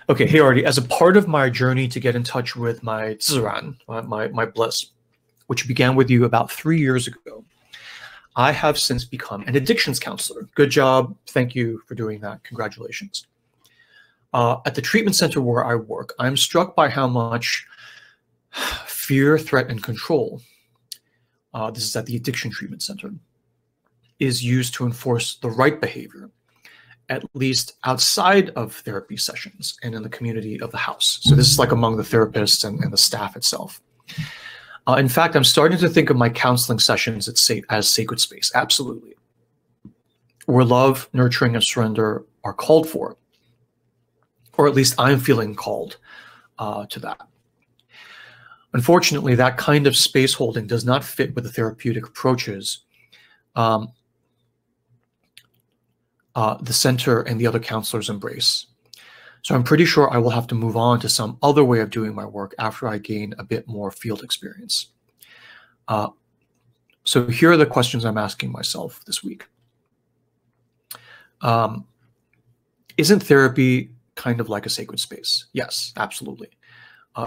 Okay, hey Artie, as a part of my journey to get in touch with my 自然, my bliss, which began with you about 3 years ago, I have since become an addictions counselor. Good job. Thank you for doing that. Congratulations. At the treatment center where I work, I'm struck by how much fear, threat, and control, this is at the addiction treatment center, is used to enforce the right behavior, at least outside of therapy sessions and in the community of the house. So this is like among the therapists and the staff itself. In fact, I'm starting to think of my counseling sessions as sacred space, absolutely, where love, nurturing, and surrender are called for, or at least I'm feeling called to that. Unfortunately, that kind of space holding does not fit with the therapeutic approaches the center and the other counselors embrace. So I'm pretty sure I will have to move on to some other way of doing my work after I gain a bit more field experience. So here are the questions I'm asking myself this week. Isn't therapy kind of like a sacred space? Yes, absolutely.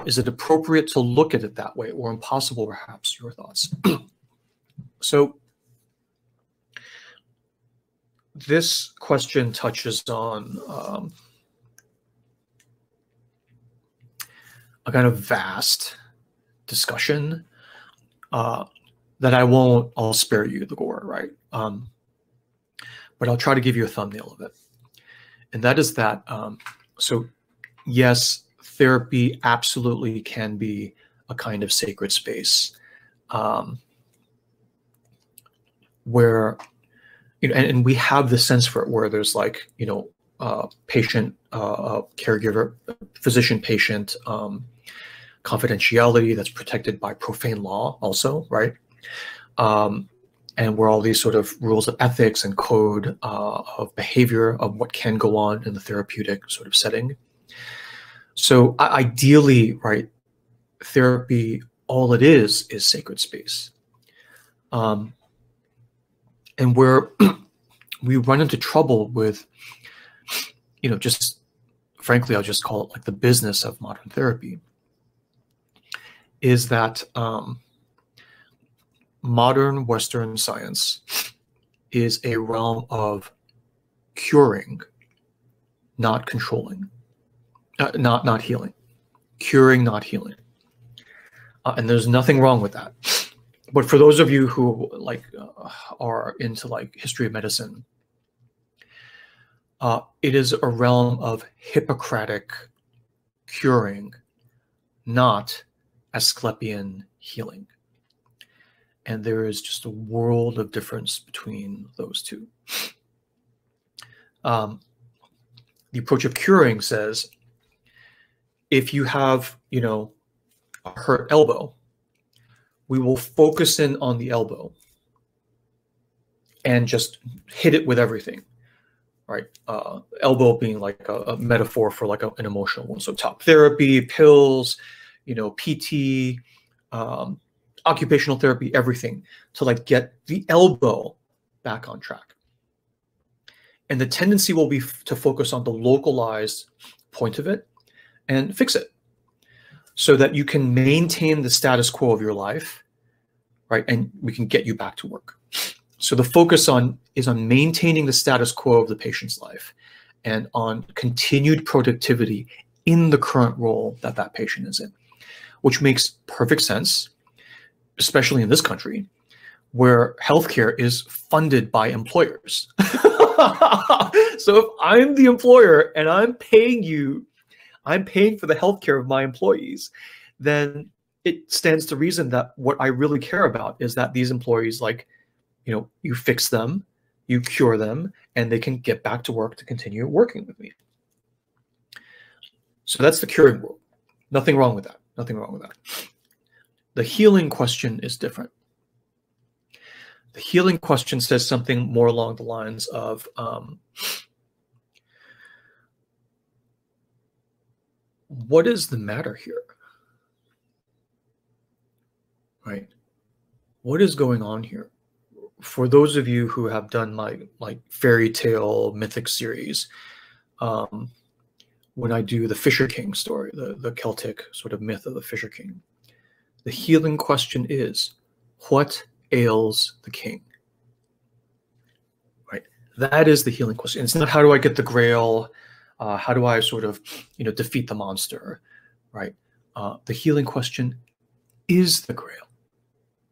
Is it appropriate to look at it that way, or impossible, perhaps? Your thoughts. So this question touches on a kind of vast discussion that I'll spare you the gore, right? But I'll try to give you a thumbnail of it. And that is that, so yes, therapy absolutely can be a kind of sacred space where, you know, and we have the sense for it, where there's like, you know, patient, caregiver, physician-patient confidentiality that's protected by profane law also, right? And where all these sort of rules of ethics and code of behavior of what can go on in the therapeutic sort of setting. So ideally, right, therapy, all it is sacred space. And where we run into trouble with, you know, just frankly, I'll just call it like the business of modern therapy, is that modern Western science is a realm of curing, not controlling, not healing, curing, not healing. And there's nothing wrong with that. But for those of you who like are into like history of medicine, it is a realm of Hippocratic curing, not Asclepian healing. And there is just a world of difference between those two. The approach of curing says, if you have, you know, a hurt elbow, we will focus in on the elbow and just hit it with everything, right? Elbow being like a metaphor for like an emotional one. So talk therapy, pills, you know, PT, occupational therapy, everything to like get the elbow back on track. And the tendency will be to focus on the localized point of it and fix it so that you can maintain the status quo of your life, right? And we can get you back to work. So the focus is on maintaining the status quo of the patient's life and on continued productivity in the current role that that patient is in, which makes perfect sense, especially in this country, where healthcare is funded by employers. So if I'm the employer and I'm paying for the healthcare of my employees, then it stands to reason that what I really care about is that these employees, like, you know, you fix them, you cure them, and they can get back to work to continue working with me. So that's the curing world. Nothing wrong with that. Nothing wrong with that. The healing question is different. The healing question says something more along the lines of what is the matter here? Right? What is going on here? For those of you who have done my like fairy tale mythic series, when I do the Fisher King story, the Celtic sort of myth of the Fisher King. The healing question is, what ails the king? Right? That is the healing question. It's not how do I get the grail? How do I sort of, defeat the monster? Right? The healing question is the grail.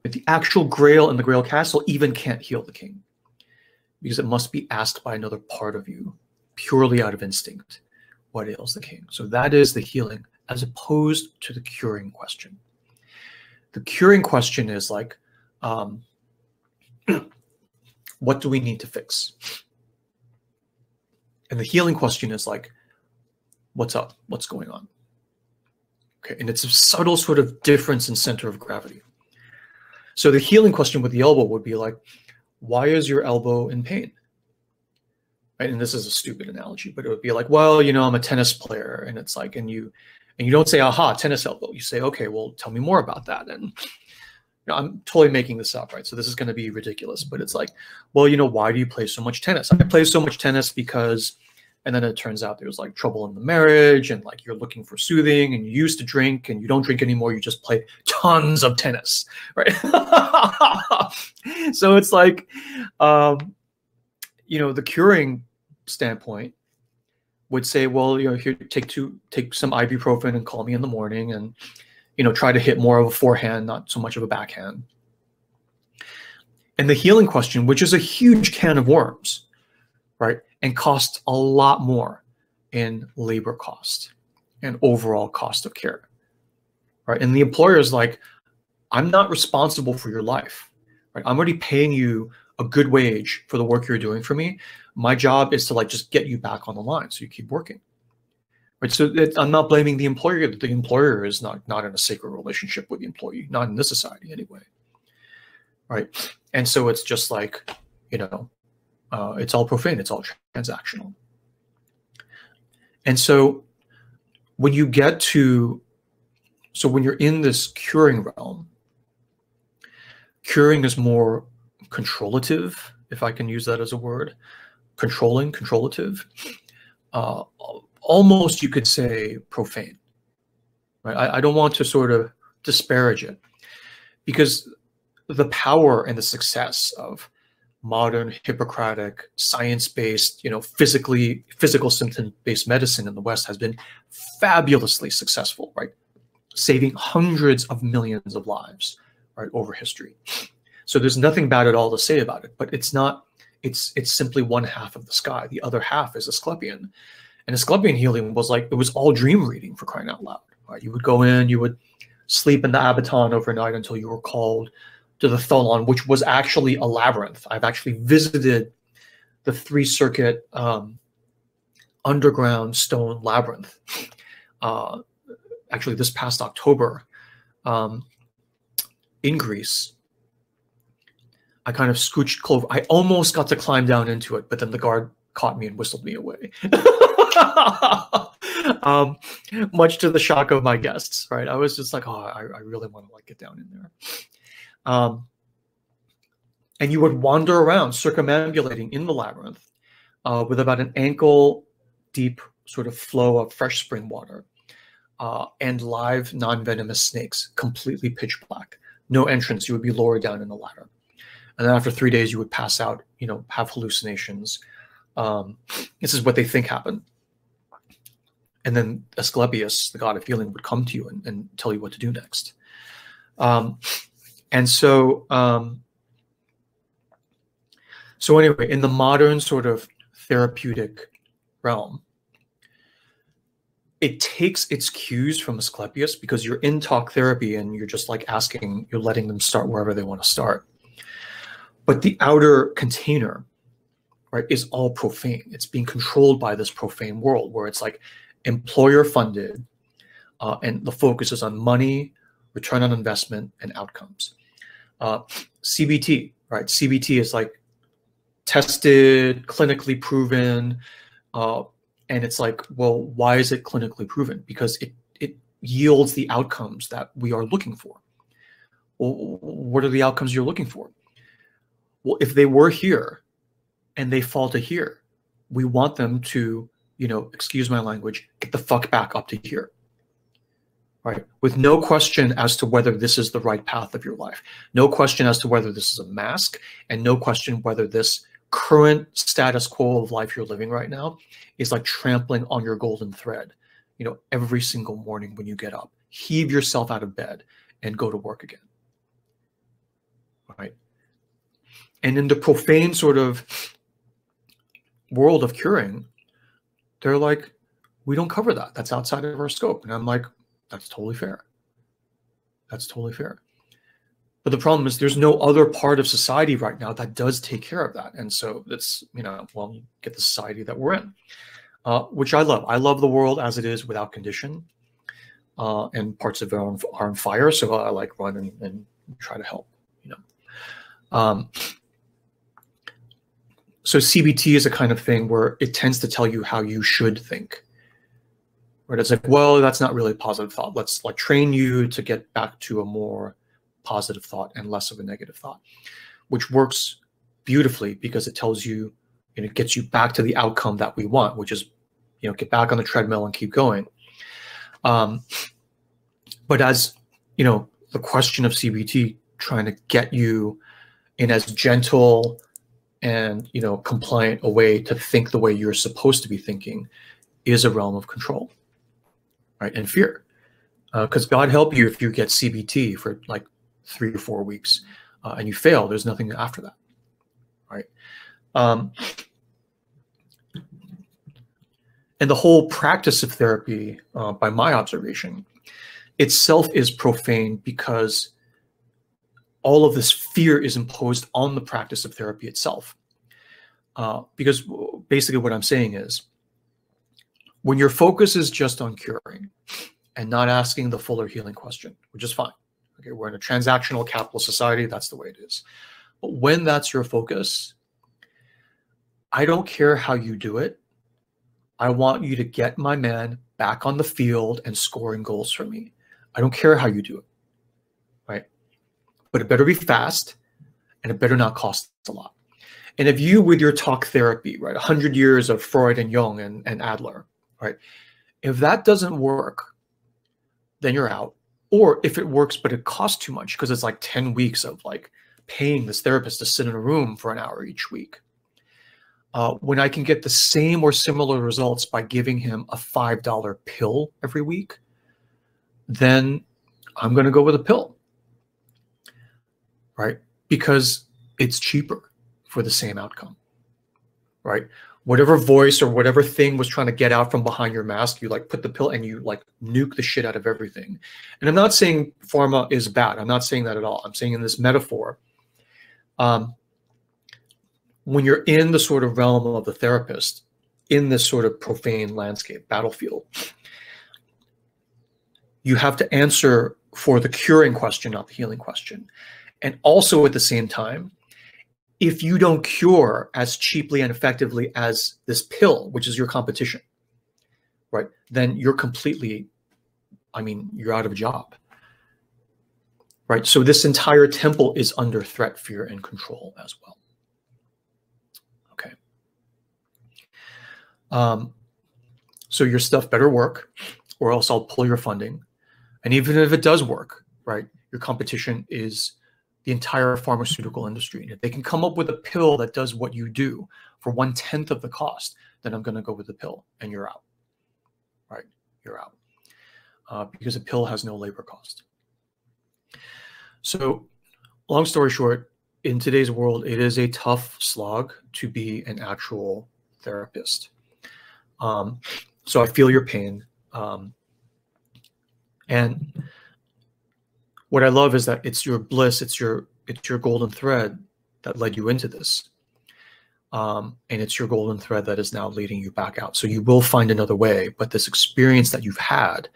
But the actual grail in the Grail Castle even can't heal the king, because it must be asked by another part of you, purely out of instinct, what ails the king. So that is the healing, as opposed to the curing question. The curing question is like, what do we need to fix? And the healing question is like, what's up? What's going on? Okay, and it's a subtle sort of difference in center of gravity. So the healing question with the elbow would be like, why is your elbow in pain? Right? And this is a stupid analogy, but it would be like, well, I'm a tennis player, and it's like, and you don't say, aha, tennis elbow. You say, okay, well, tell me more about that. And I'm totally making this up, right? So this is going to be ridiculous, but it's like, well, why do you play so much tennis? I play so much tennis because, and then it turns out there's like trouble in the marriage, and like you're looking for soothing, and you used to drink and you don't drink anymore. You just play tons of tennis, right? So it's like, the curing standpoint would say, well, here, take some ibuprofen and call me in the morning, and try to hit more of a forehand, not so much of a backhand. And the healing question, which is a huge can of worms, right, and costs a lot more in labor cost and overall cost of care, right? And the employer is like, I'm not responsible for your life, right? I'm already paying you a good wage for the work you're doing for me. My job is to like just get you back on the line so you keep working. Right? So I'm not blaming the employer. The employer is not in a sacred relationship with the employee, not in this society anyway. Right? And so it's just like, it's all profane, it's all transactional. And so when you get to, when you're in this curing realm, curing is more controllative, if I can use that as a word, controllative. Almost you could say profane, right? I don't want to sort of disparage it, because the power and the success of modern Hippocratic science-based, physical symptom-based medicine in the West has been fabulously successful, right? Saving hundreds of millions of lives, right, over history. So there's nothing bad at all to say about it, but it's not, it's simply one half of the sky. The other half is Asclepian. And Asclepian healing was like, it was all dream reading, for crying out loud, right? You would go in, you would sleep in the Abaton overnight until you were called to the Tholon, which was actually a labyrinth. I've actually visited the 3-circuit underground stone labyrinth. Actually, this past October in Greece, I kind of scooched closer. I almost got to climb down into it, but then the guard caught me and whistled me away. Much to the shock of my guests, right? I was just like, oh, I really want to like get down in there. And you would wander around circumambulating in the labyrinth with about an ankle deep sort of flow of fresh spring water and live non-venomous snakes, completely pitch black. No entrance. You would be lowered down in a ladder. And then after 3 days, you would pass out, have hallucinations. This is what they think happened. And then Asclepius, the god of healing, would come to you and tell you what to do next. And so, so anyway, in the modern sort of therapeutic realm, it takes its cues from Asclepius, because you're in talk therapy and you're just like asking, you're letting them start wherever they want to start. But the outer container, right, is all profane. It's being controlled by this profane world where it's like employer funded, and the focus is on money, return on investment, and outcomes. CBT, right? CBT is like tested, clinically proven, and it's like, well, why is it clinically proven? Because it yields the outcomes that we are looking for. Well, what are the outcomes you're looking for? Well, if they were here and they fall to here, we want them to excuse my language, get the fuck back up to here. Right? With no question as to whether this is the right path of your life, no question as to whether this is a mask, and no question whether this current status quo of life you're living right now is like trampling on your golden thread, every single morning when you get up. Heave yourself out of bed and go to work again. Right? And in the profane sort of world of curing, they're like, we don't cover that. That's outside of our scope. And I'm like, that's totally fair. That's totally fair. But the problem is there's no other part of society right now that does take care of that. And so it's, well, you get the society that we're in, which I love. I love the world as it is without condition, and parts of it are on fire. So I like run and try to help, So CBT is a kind of thing where it tends to tell you how you should think. Right? It's like, well, that's not really a positive thought. Let's like train you to get back to a more positive thought and less of a negative thought, which works beautifully because it tells you, and it gets you back to the outcome that we want, which is, get back on the treadmill and keep going. But as, the question of CBT trying to get you in as gentle and, compliant a way to think the way you're supposed to be thinking is a realm of control. Right, and fear, because God help you if you get CBT for like 3 or 4 weeks and you fail. There's nothing after that, right? And the whole practice of therapy, by my observation, itself is profane because all of this fear is imposed on the practice of therapy itself. Because basically what I'm saying is, when your focus is just on curing and not asking the fuller healing question, which is fine. Okay, we're in a transactional capitalist society. That's the way it is. But when that's your focus, I don't care how you do it. I want you to get my man back on the field and scoring goals for me. I don't care how you do it, right? But it better be fast and it better not cost a lot. And if you, with your talk therapy, right, 100 years of Freud and Jung and Adler, right, if that doesn't work, then you're out. Or if it works, but it costs too much because it's like 10 weeks of like paying this therapist to sit in a room for an hour each week. When I can get the same or similar results by giving him a $5 pill every week, then I'm going to go with a pill, right? Because it's cheaper for the same outcome, right? Whatever voice or whatever thing was trying to get out from behind your mask, you like put the pill and you like nuke the shit out of everything. And I'm not saying pharma is bad. I'm not saying that at all. I'm saying in this metaphor, when you're in the sort of realm of the therapist, in this sort of profane landscape, battlefield, you have to answer for the curing question, not the healing question. And also at the same time, if you don't cure as cheaply and effectively as this pill, which is your competition, right, then you're completely, you're out of a job, right? So this entire temple is under threat, fear, and control as well. Okay. So your stuff better work, or else I'll pull your funding. And even if it does work, right, your competition is the entire pharmaceutical industry. And if they can come up with a pill that does what you do for 1/10 of the cost, then I'm going to go with the pill, and you're out, right? You're out because a pill has no labor cost. So long story short, in today's world, it is a tough slog to be an actual therapist. So I feel your pain. And what I love is that it's your bliss, it's your golden thread that led you into this. And it's your golden thread that is now leading you back out. So you will find another way, but this experience that you've had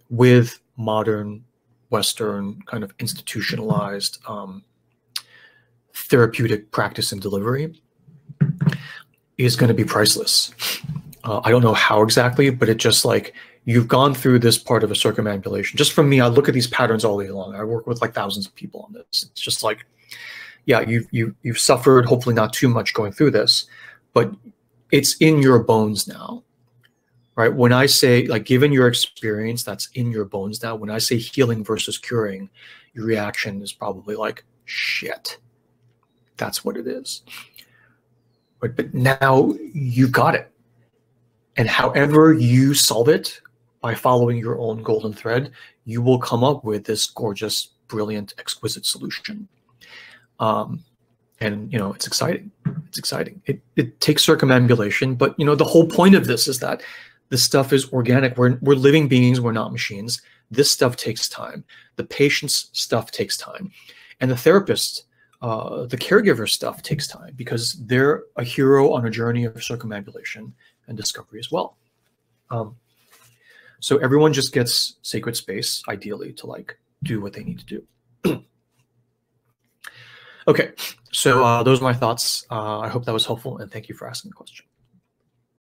with modern, Western, kind of institutionalized therapeutic practice and delivery is going to be priceless. I don't know how exactly, but it just like, you've gone through this part of a circumambulation. Just from me, I look at these patterns all day long. I work with like thousands of people on this. It's just like, yeah, you've suffered, hopefully not too much going through this, but it's in your bones now, right? When I say, like, given your experience, that's in your bones now. When I say healing versus curing, your reaction is probably like, shit, that's what it is. But now you've got it. And however you solve it by following your own golden thread, you will come up with this gorgeous, brilliant, exquisite solution. And, you know, it's exciting. It's exciting. It takes circumambulation, but, you know, the whole point of this is that this stuff is organic. We're living beings. We're not machines. This stuff takes time. The patient's stuff takes time. And the therapist, the caregiver stuff takes time, because they're a hero on a journey of circumambulation and discovery as well. So everyone just gets sacred space, ideally, to like do what they need to do. Okay, so those are my thoughts. I hope that was helpful, and thank you for asking the question.